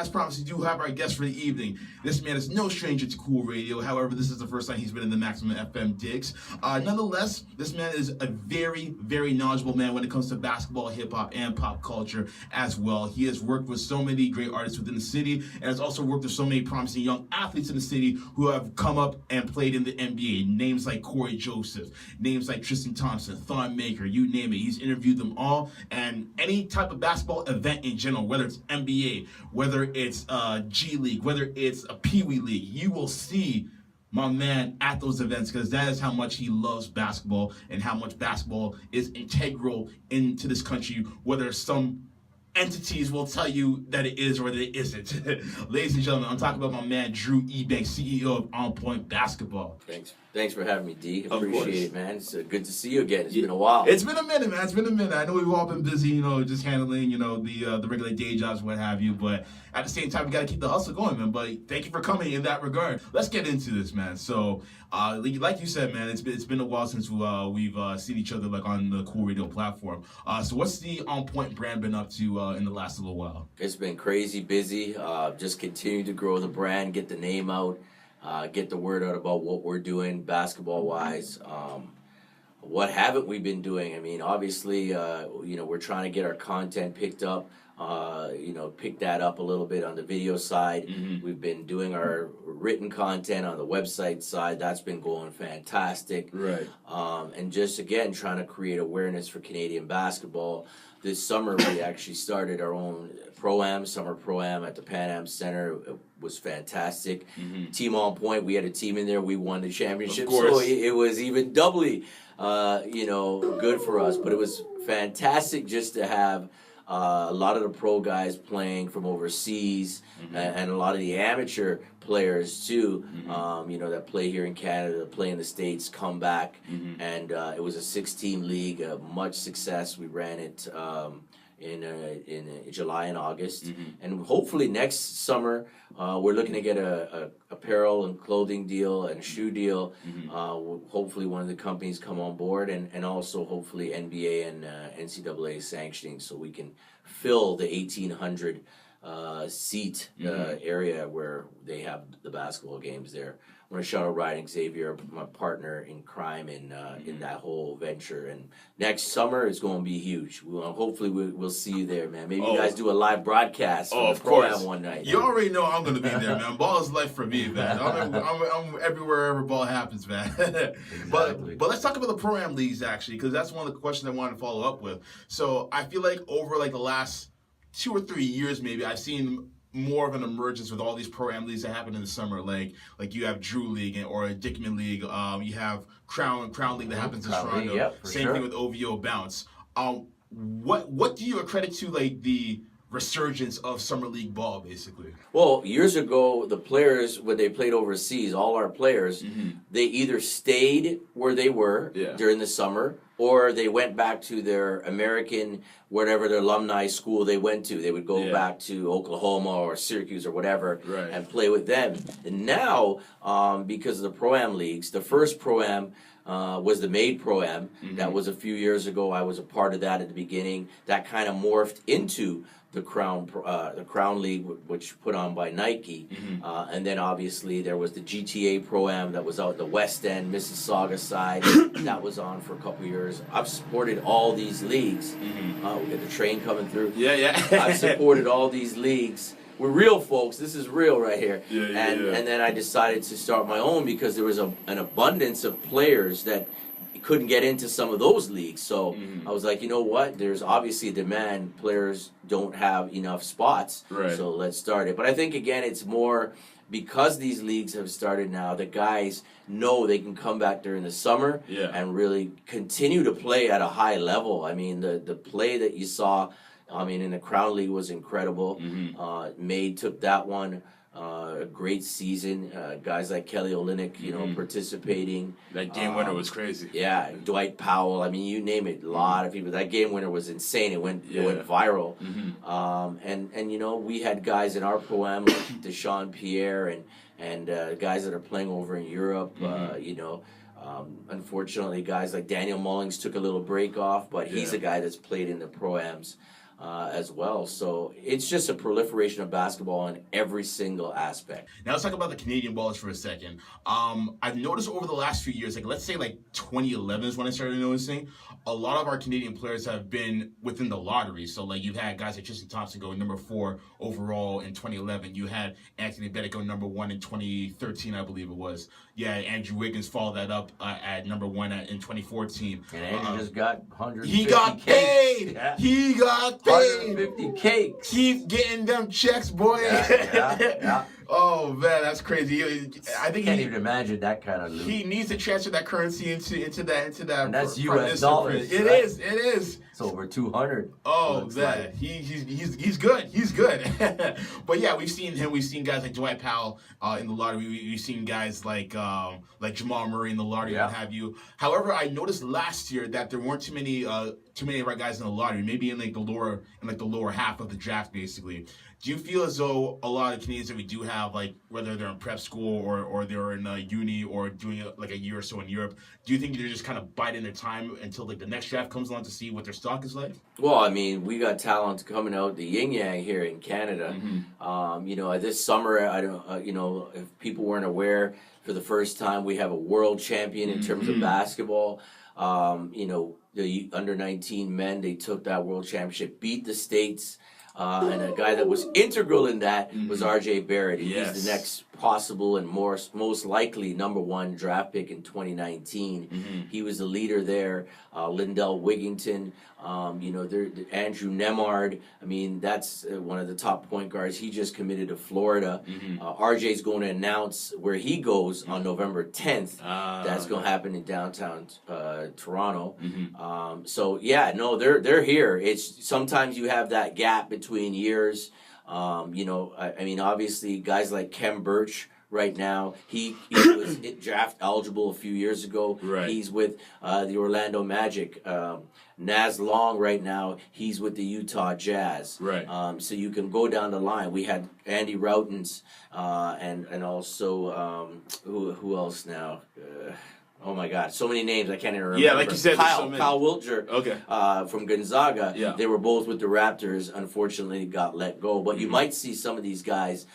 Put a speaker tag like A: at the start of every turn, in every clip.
A: as promised, we do have our guest for the evening. This man is no stranger to cool radio. However, this is the first time he's been in the Maximum FM digs. Nonetheless, this man is a very, very knowledgeable man when it comes to basketball, hip-hop, and pop culture as well. He has worked with so many great artists within the city and has also worked with so many promising young athletes in the city who have come up and played in the NBA. Names like Corey Joseph, names like Tristan Thompson, Thon Maker, you name it. He's interviewed them all, and any type of basketball event in general, whether it's NBA, whether it's G League, whether it's a Pee Wee League, you will see my man at those events because that is how much he loves basketball and how much basketball is integral into this country, whether some entities will tell you that it is or that it isn't. Ladies and gentlemen, I'm talking about my man Drew Ebanks, CEO of On Point Basketball.
B: Thanks for having me, D. Appreciate it, man. It's good to see you again. It's been a while.
A: It's been a minute, man. It's been a minute. I know we've all been busy, just handling, the regular day jobs, what have you. But at the same time, we got to keep the hustle going, man. But thank you for coming in that regard. Let's get into this, man. So, like you said, man, it's been a while since we've seen each other like on the Cool Radio platform. So what's the On Point brand been up to in the last little while?
B: It's been crazy busy. Just continue to grow the brand, get the name out. Get the word out about what we're doing basketball-wise. What haven't we been doing? I mean, obviously, we're trying to get our content picked up, pick that up a little bit on the video side. Mm-hmm. We've been doing our written content on the website side. That's been going fantastic.
A: Right.
B: And just, again, trying to create awareness for Canadian basketball. This summer, we actually started our own Pro-Am, Summer Pro-Am at the Pan Am Center. It was fantastic. Mm-hmm. Team On Point, we had a team in there. We won the championship. So it was even doubly, good for us. But it was fantastic just to have a lot of the pro guys playing from overseas, mm-hmm. and a lot of the amateur players too, mm-hmm. That play here in Canada, that play in the States, come back. Mm-hmm. And it was a 16 league, much success. We ran it in July and August. Mm-hmm. And hopefully next summer, we're looking to get a apparel and clothing deal and a shoe deal. Mm-hmm. Hopefully one of the companies come on board, and also hopefully NBA and NCAA sanctioning, so we can fill the 1,800 seat area where they have the basketball games there. I want to shout out Ryan Xavier, my partner in crime in that whole venture. And next summer is going to be huge. Hopefully we'll see you there, man. Maybe you guys do a live broadcast from the Pro-Am one night.
A: You already know I'm going to be there, man. Ball is life for me, man. I'm everywhere ever ball happens, man. Exactly. But let's talk about the Pro-Am leagues, actually, because that's one of the questions I wanted to follow up with. So I feel like over like the last 2 or 3 years, maybe, I've seen more of an emergence with all these Pro-Am leagues that happen in the summer, like you have Drew League or a Dickman League. You have Crown League that happens in Toronto.
B: Yep,
A: Same thing with OVO Bounce. What do you accredit to like the resurgence of summer league ball, basically?
B: Well, years ago, the players, when they played overseas, all our players, mm-hmm. they either stayed where they were during the summer, or they went back to their American, whatever their alumni school they went to. They would go back to Oklahoma or Syracuse or whatever and play with them. And now, because of the Pro-Am leagues, the first Pro-Am was the Made Pro-Am. Mm-hmm. That was a few years ago. I was a part of that at the beginning. That kind of morphed into the Crown League, which put on by Nike. Mm-hmm. And then obviously there was the GTA Pro-Am that was out the West End, Mississauga side. That was on for a couple years. I've supported all these leagues. Mm-hmm. We got the train coming through.
A: Yeah.
B: I've supported all these leagues. We're real, folks. This is real right here. And then I decided to start my own because there was an abundance of players that couldn't get into some of those leagues. So I was like, you know what? There's obviously a demand. Players don't have enough spots. Right. So let's start it. But I think, again, it's more because these leagues have started now, the guys know they can come back during the summer and really continue to play at a high level. I mean, the play that you saw, in the Crown League was incredible. Mm-hmm. Made took that one. A great season. Guys like Kelly Olynyk, participating.
A: That game winner was crazy.
B: Yeah, Dwight Powell. I mean, you name it. A lot of people. That game winner was insane. It went viral. Mm-hmm. And we had guys in our Pro-Am like Deshaun Pierre and guys that are playing over in Europe. Unfortunately, guys like Daniel Mullings took a little break off, but he's a guy that's played in the Pro-Ams. as well. So it's just a proliferation of basketball in every single aspect.
A: Now let's talk about the Canadian ballers for a second. I've noticed over the last few years, like let's say like 2011 is when I started noticing, a lot of our Canadian players have been within the lottery. So like you've had guys like Tristan Thompson go number 4 overall in 2011. You had Anthony Bennett go number 1 in 2013, I believe it was. Yeah, Andrew Wiggins followed that up at number 1 in 2014.
B: And Andrew just got 150
A: He got
B: cakes.
A: paid.
B: Yeah.
A: He got paid.
B: 150 cakes.
A: Keep getting them checks, boy.
B: Yeah.
A: Oh man, that's crazy. I think
B: Can't even imagine that kind of loot.
A: he needs to transfer that currency into that.
B: And that's
A: from
B: US
A: this
B: dollars.
A: It
B: right?
A: is. It is.
B: It's over 200.
A: Oh,
B: looks
A: that
B: like.
A: he's good. He's good. But yeah, we've seen him. We've seen guys like Dwight Powell in the lottery. We've seen guys like Jamal Murray in the lottery,
B: Yeah.
A: what have you. However, I noticed last year that there weren't too many of our guys in the lottery. Maybe in the lower half of the draft, basically. Do you feel as though a lot of Canadians that we do have, like whether they're in prep school or they're in uni or doing like a year or so in Europe, do you think they're just kind of biding their time until like the next draft comes along to see what their stock is like?
B: Well, I mean, we got talent coming out the yin yang here in Canada. This summer, I don't, if people weren't aware, for the first time we have a world champion in terms of basketball. The under 19 men, they took that world championship, beat the States. And a guy that was integral in that was R.J. Barrett.
A: Yes.
B: He's the next possible and most likely number 1 draft pick in 2019. He was the leader there. Lindell Wigginton, Andrew Nemard. I mean, that's one of the top point guards. He just committed to Florida. R.J.'s going to announce where he goes on November 10th. That's going to happen in downtown Toronto. They're here. It's sometimes you have that gap between years. Obviously, guys like Kem Birch right now, he was draft eligible a few years ago.
A: Right.
B: He's with the Orlando Magic. Naz Long right now, he's with the Utah Jazz.
A: Right.
B: So you can go down the line. We had Andy Routens and also who else now? Oh my God, so many names I can't even remember.
A: Yeah, like you said, there's so many.
B: Kyle Wiltjer, from Gonzaga.
A: Yeah.
B: They were both with the Raptors. Unfortunately, got let go. But you might see some of these guys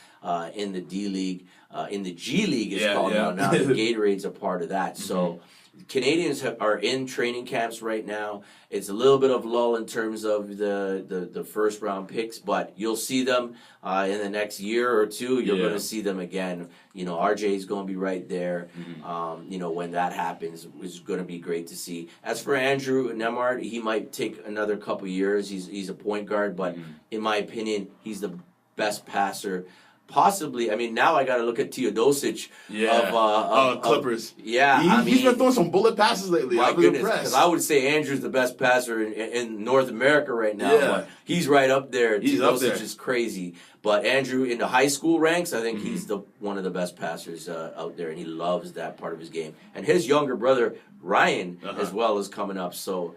B: in the D League, in the G League, it's called now. The Gatorade's a part of that. So Canadians are in training camps right now. It's a little bit of lull in terms of the first round picks, but you'll see them in the next year or two. You're going to see them again. RJ is going to be right there. When that happens, it's going to be great to see. As for Andrew Nemard, he might take another couple years. He's a point guard, but in my opinion, he's the best passer. Possibly, now I got to look at Teodosic of
A: Clippers.
B: He's
A: been throwing some bullet passes lately.
B: My
A: I've been
B: goodness,
A: impressed.
B: because I would say Andrew's the best passer in North America right now.
A: Yeah.
B: But he's right up there.
A: He's up there.
B: Teodosic is crazy. But Andrew, in the high school ranks, I think he's one of the best passers out there, and he loves that part of his game. And his younger brother, Ryan, as well, is coming up. So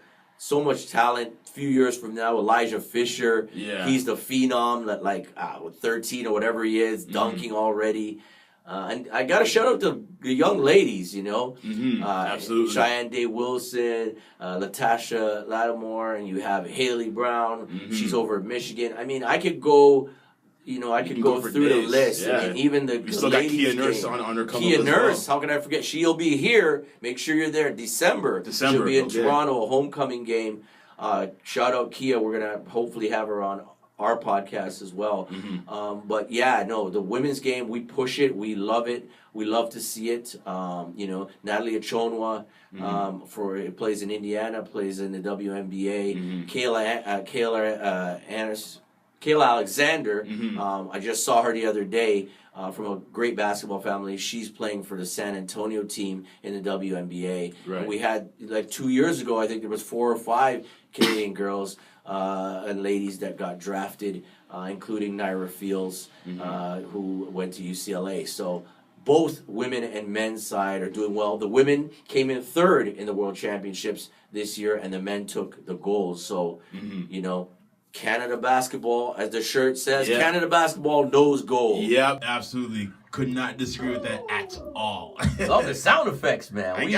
B: much talent. A few years from now, Elijah Fisher, he's the phenom that 13 or whatever he is, dunking already. And I got to shout out to the young ladies,
A: Absolutely.
B: Cheyenne Day Wilson, Latasha Lattimore, and you have Haley Brown. She's over at Michigan. I could go. I could go
A: for
B: through
A: days.
B: the list.
A: Yeah.
B: And even the
A: You still got
B: ladies
A: Kia Nurse
B: game.
A: on her come
B: Kia
A: up as
B: Nurse,
A: well.
B: how can I forget? She'll be here. Make sure you're there. December. She'll be in Toronto, a homecoming game. Shout out Kia. We're going to hopefully have her on our podcast as well. The women's game, we push it. We love it. We love to see it. Natalie Achonwa plays in Indiana, plays in the WNBA. Kayla Alexander, I just saw her the other day from a great basketball family. She's playing for the San Antonio team in the WNBA.
A: Right.
B: And we had, 2 years ago, I think there was 4 or 5 Canadian girls and ladies that got drafted, including Naira Fields, who went to UCLA. So both women and men's side are doing well. The women came in 3rd in the World Championships this year, and the men took the gold. So, Canada basketball, as the shirt says, Canada basketball knows gold.
A: Yep, absolutely. Could not disagree with that at all.
B: Love the sound effects, man. We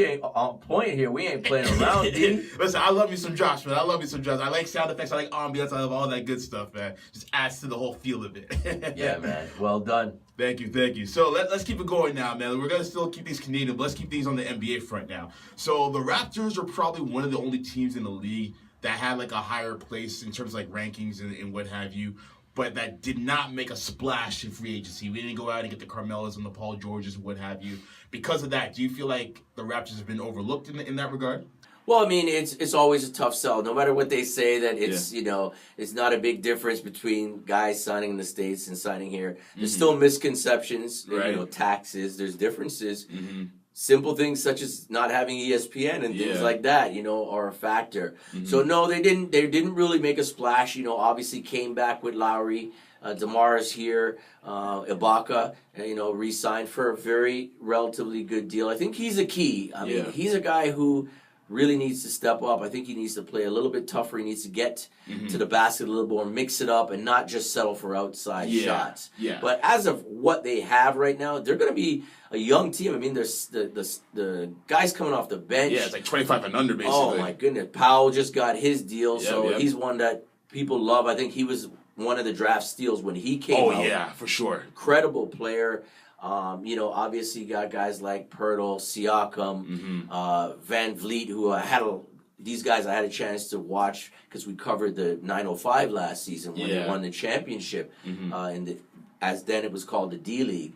B: ain't on point here. We ain't playing around, D.
A: Listen, I love me some Josh, man. I love me some Josh. I like sound effects. I like ambiance. I love all that good stuff, man. Just adds to the whole feel of it.
B: Yeah, man. Well done.
A: Thank you. So let's keep it going now, man. We're going to still keep these Canadian, but let's keep things on the NBA front now. So the Raptors are probably one of the only teams in the league that had like a higher place in terms of like rankings and what have you, but that did not make a splash in free agency. We didn't go out and get the Carmelos and the Paul Georges and what have you. Because of that, do you feel like the Raptors have been overlooked in that regard?
B: Well, I mean, it's always a tough sell. No matter what they say, that it's it's not a big difference between guys signing in the States and signing here. There's still misconceptions.
A: Right.
B: Taxes. There's differences. Simple things such as not having ESPN and things like that, are a factor. So no, they didn't really make a splash. Obviously came back with Lowry, DeMar's here, Ibaka, re-signed for a very relatively good deal. I think he's a key. I mean, he's a guy who really needs to step up. I think he needs to play a little bit tougher. He neits to get to the basket a little more, mix it up, and not just settle for outside shots.
A: Yeah.
B: But as of what they have right now, they're going to be a young team. I mean, there's the guys coming off the bench.
A: Yeah, it's like 25 and under, basically.
B: Oh, my goodness. Powell just got his deal, so he's one that people love. I think he was one of the draft steals when he came out.
A: Oh, yeah, for sure.
B: Incredible player. Obviously you got guys like Pirtle, Siakam, Van Vliet, who these guys I had a chance to watch because we covered the 905 last season when they won the championship. As then it was called the D-League.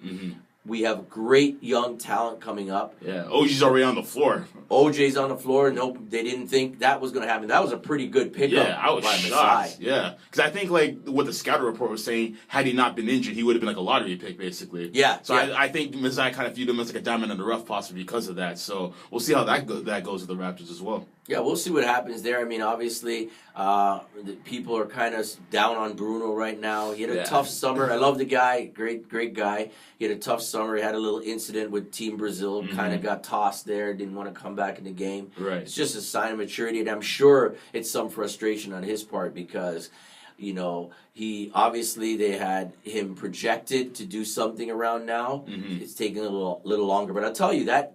B: We have great young talent coming up.
A: Yeah, OG's already on the floor.
B: OJ's on the floor. Nope, they didn't think that was going to happen. That was a pretty good pickup.
A: Yeah, I was shocked. Yeah, because I think like what the scouting report was saying, had he not been injured, he would have been like a lottery pick basically.
B: Yeah.
A: So I think Masai kind of viewed him as like a diamond in the rough possibly because of that. So we'll see how that goes with the Raptors as well.
B: Yeah, we'll see what happens there. I mean, obviously, the people are kind of down on Bruno right now. He had a tough summer. I love the guy. Great guy. He had a tough summer. He had a little incident with Team Brazil. Kind of got tossed there. Didn't want to come back in the game.
A: Right.
B: It's just a sign of maturity, and I'm sure it's some frustration on his part because, he obviously they had him projected to do something around now. It's taking a little longer, but I'll tell you that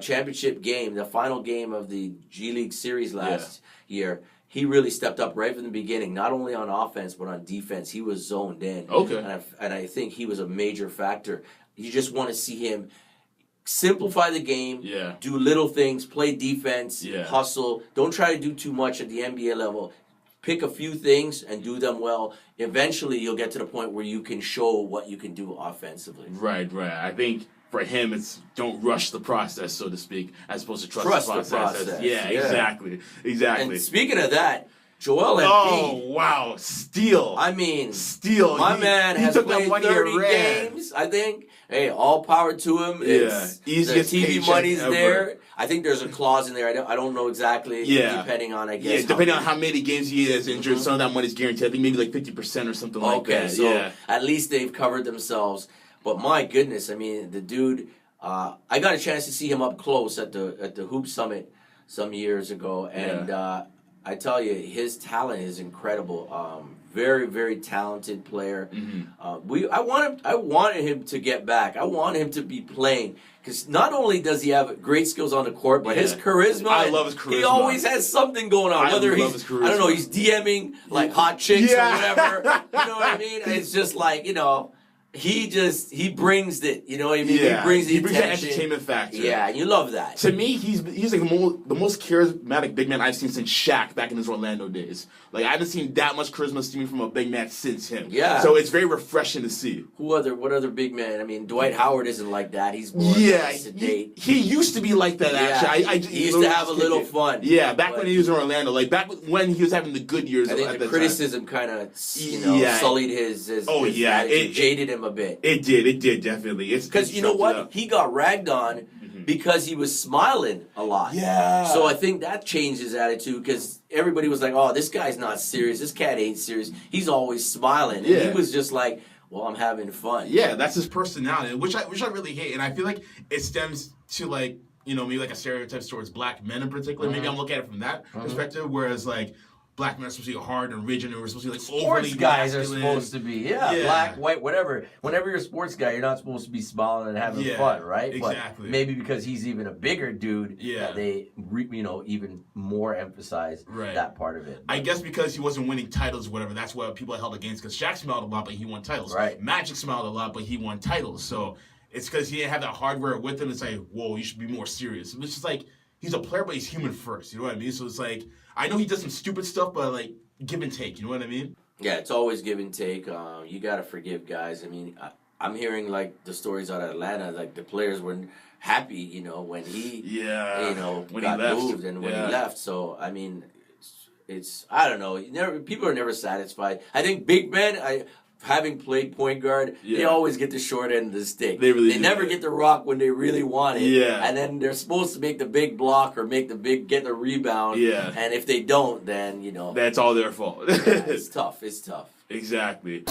B: championship game, the final game of the G League series last year, he really stepped up right from the beginning. Not only on offense but on defense, he was zoned in.
A: Okay,
B: and I think he was a major factor. You just want to see him simplify the game, do little things, play defense, hustle. Don't try to do too much at the NBA level. Pick a few things and do them well. Eventually, you'll get to the point where you can show what you can do offensively.
A: Right. I think for him, it's don't rush the process, so to speak, as opposed to trust the process. Yeah, exactly.
B: And speaking of that, Joel Embiid.
A: Oh, wow. Steal.
B: I mean,
A: steal.
B: My man has played 30 games, I think. Hey, all power to him.
A: Easiest
B: the TV money's
A: ever.
B: There. I think there's a clause in there. I don't know exactly. Depending on, I guess.
A: Yeah, depending on how many games he is injured, some of that money's guaranteed. I think maybe like 50% or something like that.
B: Okay, so at least they've covered themselves. But my goodness, I mean, the dude. I got a chance to see him up close at the Hoop Summit some years ago, and I tell you, his talent is incredible. Very, very talented player. I wanted him to get back. I want him to be playing because not only does he have great skills on the court, but his charisma.
A: I love his charisma.
B: He always has something going on. Whether he's, I don't know, he's DMing like hot chicks or whatever. You know what I mean? It's just like he brings it. You know what I mean?
A: Yeah,
B: he brings the
A: entertainment factor.
B: Yeah, you love that.
A: To me, he's like the most charismatic big man I've seen since Shaq back in his Orlando days. Like I haven't seen that much charisma stemming from a big man since him.
B: Yeah.
A: So it's very refreshing to see.
B: What other big man? I mean, Dwight Howard isn't like that. He's more sedate.
A: He used to be like that. Actually,
B: he used to have a little fun.
A: Yeah, back when he was in Orlando, like back when he was having the good years.
B: I think the criticism kind of sullied his attitude, jaded him a bit.
A: It did definitely.
B: Because you know what? He got ragged on because he was smiling a lot.
A: Yeah.
B: So I think that changed his attitude because everybody was like, oh, this guy's not serious. This cat ain't serious. He's always smiling. And he was just like, well, I'm having fun.
A: Yeah, that's his personality, which I really hate. And I feel like it stems to maybe like a stereotype towards black men in particular. Maybe I'm looking at it from that perspective. Whereas like black men are supposed to be hard and rigid, and we're supposed to be like
C: Sports
A: overly
C: guys
A: masculine.
C: are supposed to be, black, white, whatever. Whenever you're a sports guy, you're not supposed to be smiling and having fun, right?
A: Exactly.
C: But maybe because he's even a bigger dude, that they, even more emphasize that part of it.
A: I guess because he wasn't winning titles or whatever, that's what people held against. Because Shaq smiled a lot, but he won titles.
C: Right.
A: Magic smiled a lot, but he won titles. So it's because he didn't have that hardware with him. It's like, whoa, you should be more serious. It's just like, he's a player, but he's human first. You know what I mean? So it's like, I know he does some stupid stuff, but like, give and take. You know what I mean?
B: Yeah, it's always give and take. You got to forgive guys. I mean, I'm hearing like the stories out of Atlanta, like the players were happy, when he,
A: when
B: got
A: he left.
B: moved and when he left. So, I mean, it's I don't know. People are never satisfied. I think big men, having played point guard, they always get the short end of the stick.
A: They
B: never get the rock when they really want it.
A: Yeah.
B: And then they're supposed to make the big block or get the rebound.
A: Yeah.
B: And if they don't, then,
A: that's all their fault.
B: it's tough. It's tough.
A: Exactly.